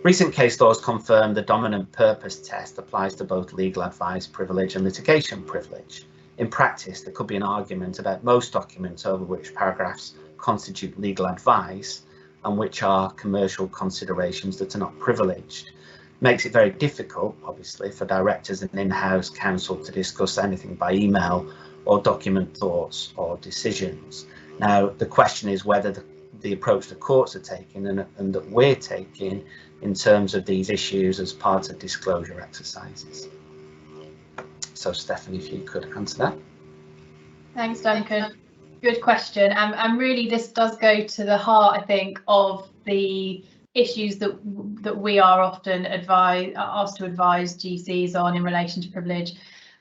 Speaker 1: Recent case laws confirm the dominant purpose test applies to both legal advice privilege and litigation privilege. In practice, there could be an argument about most documents over which paragraphs constitute legal advice and which are commercial considerations that are not privileged. Makes it very difficult, obviously, for directors and in-house counsel to discuss anything by email or document thoughts or decisions. Now, the question is whether the approach the courts are taking and that we're taking in terms of these issues as part of disclosure exercises. So, Stephanie, if you could answer that.
Speaker 2: Thanks, Duncan. Good question. And really, this does go to the heart, I think, of the issues that we are often asked to advise GCs on in relation to privilege.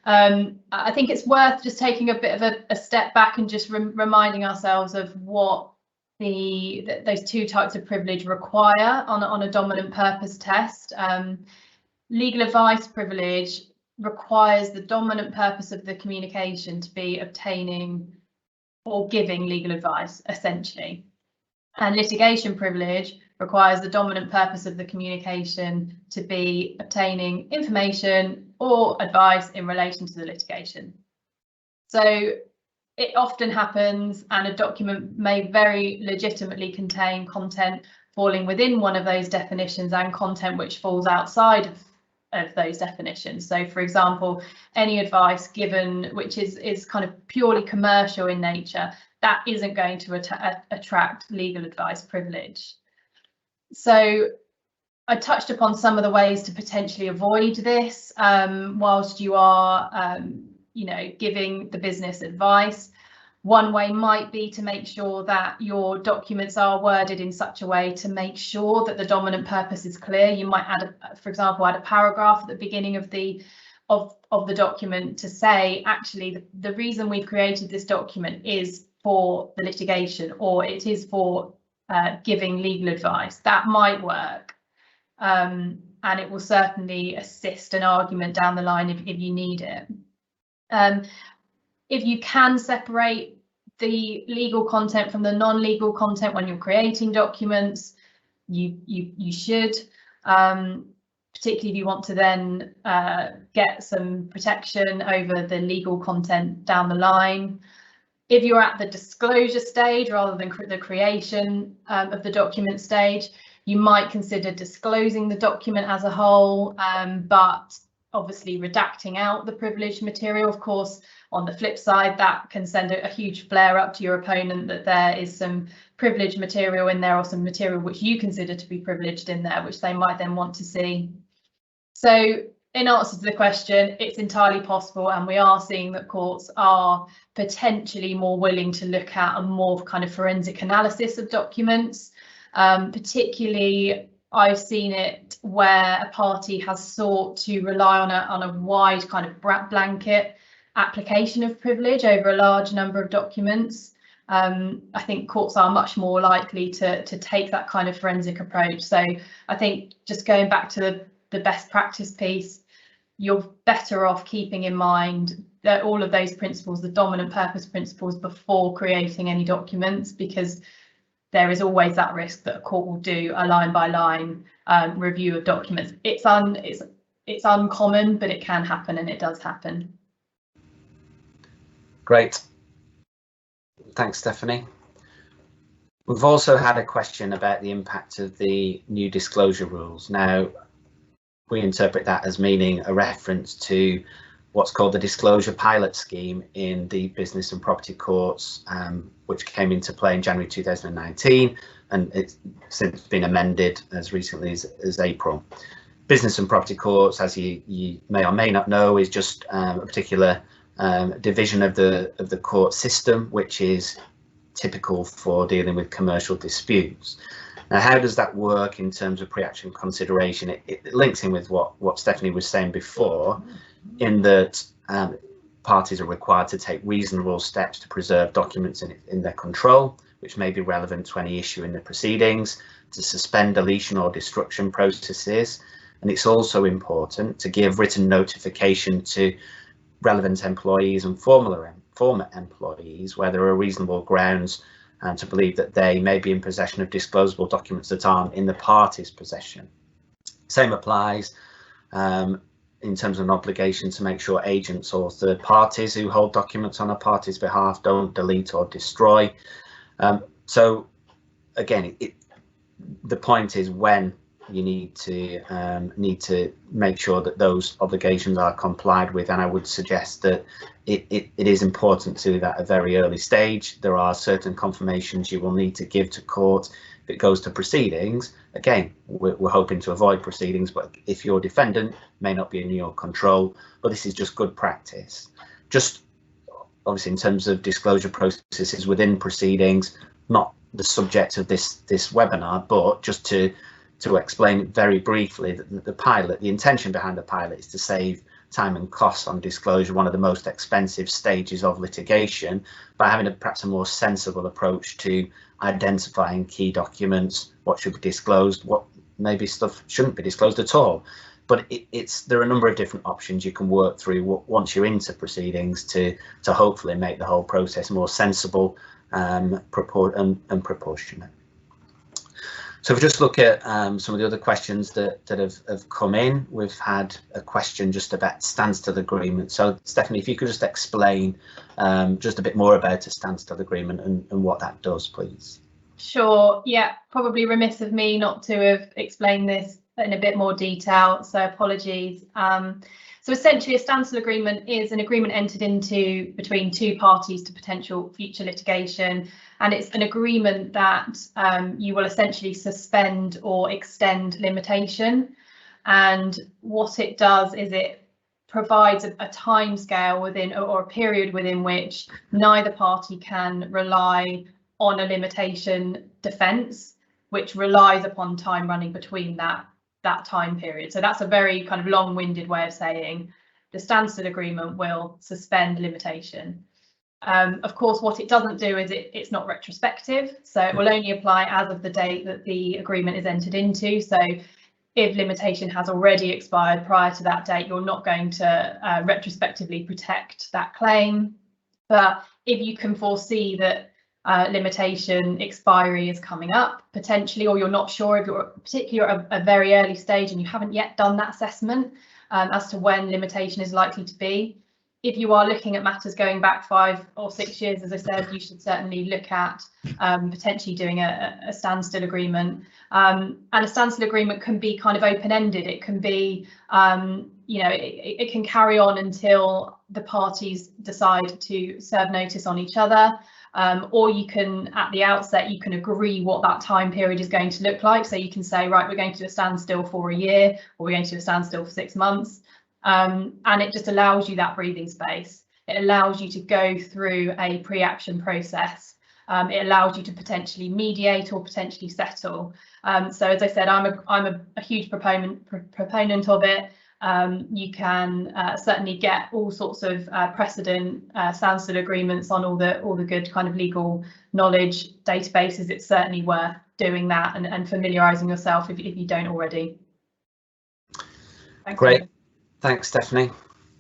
Speaker 2: I think it's worth just taking a bit of a step back and just reminding ourselves of what those two types of privilege require on a dominant purpose test. Legal advice privilege requires the dominant purpose of the communication to be obtaining or giving legal advice, essentially. And litigation privilege requires the dominant purpose of the communication to be obtaining information or advice in relation to the litigation. So it often happens, and a document may very legitimately contain content falling within one of those definitions and content which falls outside of those definitions. So, for example, any advice given which is kind of purely commercial in nature, that isn't going to attract legal advice privilege. So I touched upon some of the ways to potentially avoid this whilst you are giving the business advice. One way might be to make sure that your documents are worded in such a way to make sure that the dominant purpose is clear. You might for example, add a paragraph at the beginning of the document to say, actually, the reason we've created this document is for the litigation, or it is for giving legal advice. That might work, and it will certainly assist an argument down the line if you need it. If you can separate the legal content from the non-legal content when you're creating documents, you should, particularly if you want to then get some protection over the legal content down the line. If you're at the disclosure stage rather than the creation of the document stage, you might consider disclosing the document as a whole, but obviously redacting out the privileged material. Of course, on the flip side, that can send a huge flare up to your opponent that there is some privileged material in there, or some material which you consider to be privileged in there, which they might then want to see. So in answer to the question, it's entirely possible, and we are seeing that courts are potentially more willing to look at a more kind of forensic analysis of documents. Particularly, I've seen it where a party has sought to rely on a wide kind of blanket application of privilege over a large number of documents. I think courts are much more likely to take that kind of forensic approach. So I think just going back to the best practice piece, you're better off keeping in mind that all of those principles, the dominant purpose principles, before creating any documents, because there is always that risk that a court will do a line by line review of documents. It's uncommon, but it can happen, and it does happen.
Speaker 1: Great. Thanks, Stephanie. We've also had a question about the impact of the new disclosure rules. Now, we interpret that as meaning a reference to what's called the disclosure pilot scheme in the business and property courts, which came into play in January 2019, and it's since been amended as recently as April. Business and property courts, as you may or may not know, is just a particular division of the court system, which is typical for dealing with commercial disputes. Now, how does that work in terms of pre-action consideration? It links in with what Stephanie was saying before, in that parties are required to take reasonable steps to preserve documents in their control, which may be relevant to any issue in the proceedings, to suspend deletion or destruction processes. And it's also important to give written notification to relevant employees and former employees where there are reasonable grounds to believe that they may be in possession of disclosable documents that aren't in the party's possession. Same applies in terms of an obligation to make sure agents or third parties who hold documents on a party's behalf don't delete or destroy. So again, the point is when you need to make sure that those obligations are complied with, and I would suggest that it is important to do that at a very early stage. There are certain confirmations you will need to give to court if it goes to proceedings. Again, we're hoping to avoid proceedings, but if your defendant may not be in your control, but this is just good practice. Just obviously in terms of disclosure processes within proceedings, not the subject of this webinar, but just to explain very briefly that the intention behind the pilot is to save time and costs on disclosure, one of the most expensive stages of litigation, by having perhaps a more sensible approach to identifying key documents, what should be disclosed, what maybe stuff shouldn't be disclosed at all. But there are a number of different options you can work through once you're into proceedings to hopefully make the whole process more sensible and proportionate. So if we just look at some of the other questions that have come in, we've had a question just about standstill agreement. So Stephanie, if you could just explain just a bit more about a standstill agreement and what that does, please.
Speaker 2: Sure. Yeah, probably remiss of me not to have explained this in a bit more detail, so apologies. So essentially, a standstill agreement is an agreement entered into between two parties to potential future litigation, and it's an agreement that you will essentially suspend or extend limitation. And what it does is it provides a timescale within, or a period within, which neither party can rely on a limitation defence, which relies upon time running between that time period. So that's a very kind of long-winded way of saying the standstill agreement will suspend limitation. Of course, what it doesn't do is it's not retrospective, so it will only apply as of the date that the agreement is entered into. So if limitation has already expired prior to that date, you're not going to retrospectively protect that claim. But if you can foresee that limitation expiry is coming up potentially, or you're not sure, if you're particularly at a very early stage and you haven't yet done that assessment as to when limitation is likely to be, if you are looking at matters going back 5 or 6 years, as I said, you should certainly look at potentially doing a standstill agreement. And a standstill agreement can be kind of open-ended. It can be, you know, it can carry on until the parties decide to serve notice on each other. Or you can, at the outset, you can agree what that time period is going to look like. So you can say, right, we're going to do a standstill for a year, or we're going to do a standstill for 6 months. And it just allows you that breathing space. It allows you to go through a pre-action process. It allows you to potentially mediate or potentially settle. So as I said, I'm a huge proponent of it. You can certainly get all sorts of precedent standstill agreements on all the good kind of legal knowledge databases. It's certainly worth doing that and familiarising yourself if you don't already. Thanks,
Speaker 1: Great,
Speaker 2: David.
Speaker 1: Thanks, Stephanie.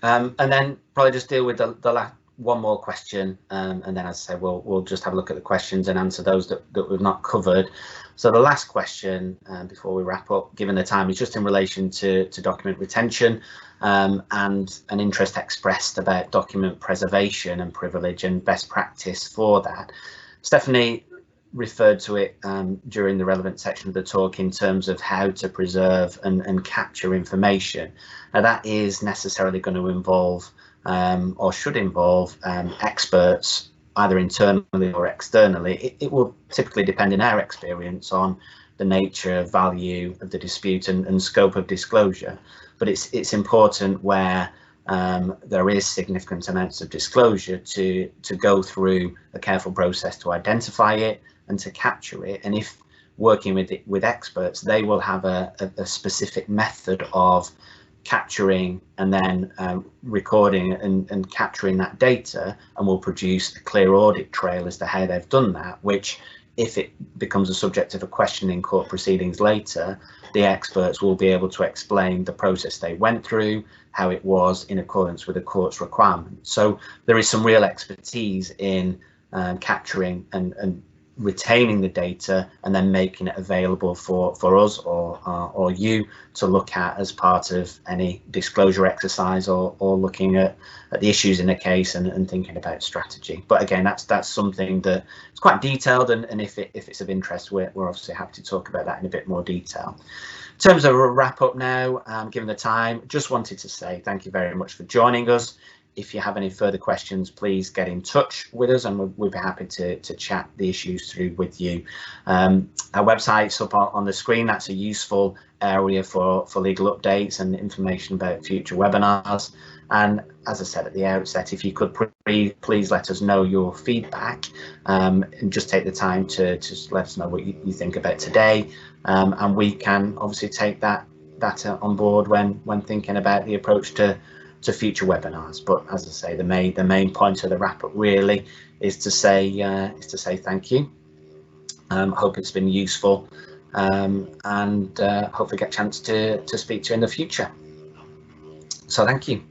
Speaker 1: And then probably just deal with the last one more question, and then as I say, we'll just have a look at the questions and answer those that we've not covered. So the last question before we wrap up, given the time, is just in relation to document retention and an interest expressed about document preservation and privilege and best practice for that. Stephanie referred to it during the relevant section of the talk in terms of how to preserve and capture information. Now that is necessarily going to involve or should involve experts either internally or externally. It will typically depend in our experience on the nature, value of the dispute and scope of disclosure, but it's important where there is significant amounts of disclosure to go through a careful process to identify it and to capture it. And if working with experts, they will have a specific method of capturing and then recording and capturing that data, and will produce a clear audit trail as to how they've done that, which, if it becomes a subject of a question in court proceedings later, the experts will be able to explain the process they went through, how it was in accordance with the court's requirements. So there is some real expertise in capturing and retaining the data and then making it available for us or you to look at as part of any disclosure exercise or looking at the issues in the case and thinking about strategy. But again, that's something that is quite detailed, and if it's of interest, we're obviously happy to talk about that in a bit more detail. In terms of a wrap up now, given the time, just wanted to say thank you very much for joining us. If you have any further questions, please get in touch with us, and we'll be happy to chat the issues through with you. Our website's up on the screen. That's a useful area for legal updates and information about future webinars. And as I said at the outset, if you could please let us know your feedback, and just take the time to just let us know what you think about today, and we can obviously take that on board when thinking about the approach to future webinars. But as I say, the main point of the wrap up really is to say thank you. Hope it's been useful, and hopefully get a chance to speak to you in the future. So thank you.